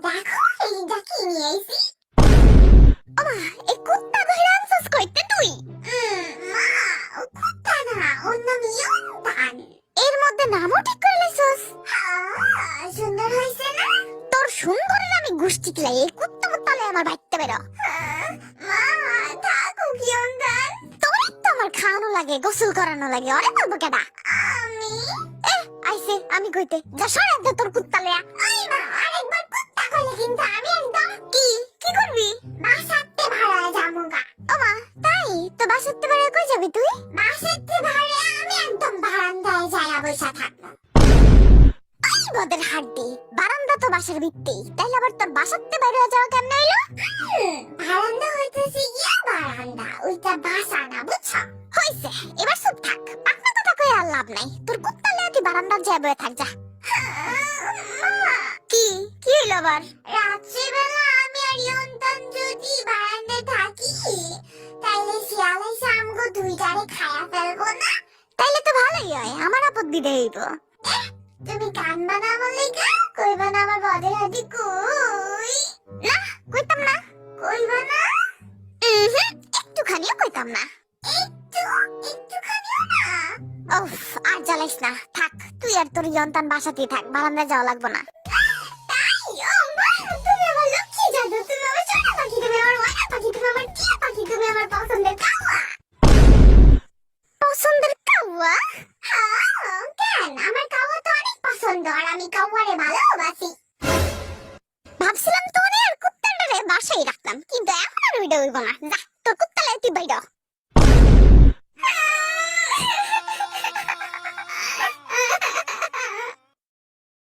দেখো এইটা কি নিয়ে আইছি। ওমা, এই কুত্তা ধরে আনছস কইতে তুই? মা, ও কুত্তা না, ওর নাম ইয়ন্তান। এর মধ্যে নামও ঠিক করে লাইছস? সুন্দর হইছে না? তোর সুন্দরের আমি গুষ্টি কিলাই, এই কুত্তা মুত্তালে আমার বাইতে বেরো। মা, থাকুক ইয়ন্তান। তোর তো আমার খাওয়ানো লাগে, গোসল করানো লাগে, ওরে বলবো কেডা? আমি আইছে, আমি কইতে যা সরে দে তোর কুত্তা লয়া। ওই মা, আরেকবার কুত্তা কইলে কিন্তু আমি একদম কি কি করবি? বাসাতে ভাড়া যামুগা। ও মা, তাই তো বাসাতে ভাড়া কই যাবি তুই? বাসাতে ভাড়া আমি একদম বারান্দায় যায়া বসা থাকবো। ওই বদের হাড্ডি, বারান্দা তো বাসার ভিতরেই, তাইলে আবার তোর বাসাতে বাইরে যাওয়া কেমনে হইলো? বারান্দা হইতেছে ইয়া বারান্দা, ওইটা বাসা না, বুঝছো? হইছে, এবার চুপ থাক, পাকনা কথা কই আর লাভ নাই। তোর কুত্তা লয়া তুই বারান্দা যায়া বসে থাক যা। কি কি হইলো আবার? রাত্রিবেলা আমি আর ইয়ন্তান যদি বারান্দায় থাকি, তাইলে শিয়াল এসে আমগো দুইটারে খায়া ফেলবো না? তাইলে তো ভালোই হয়, আমার আপদ বিদায় হইব। তুমি কানবা না বললে কইবা না আমার বদের হাড্ডি কই? না, কইতাম না। কইবা না? একটুখানিও কইতাম না। একটুখানিও না? ওফ, আর জ্বালাইস না, থাক তুই আর তোর ইয়ন্তান বাসাতেই থাক, বারান্দায় যাওয়া লাগবো না। তাই? ও মা, তুমি আমার লক্ষ্মী জাদু, তুমি আমার সোনা পাখি, তুমি আমার ময়না পাখি, তুমি আমার টিয়া পাখি, তুমি আমার পছন্দের কাওয়া। পছন্দের কাওয়া? হ্যাঁ, কেন? আমার কাওয়া তো অনেক পছন্দ, আর আমি কাওয়ারে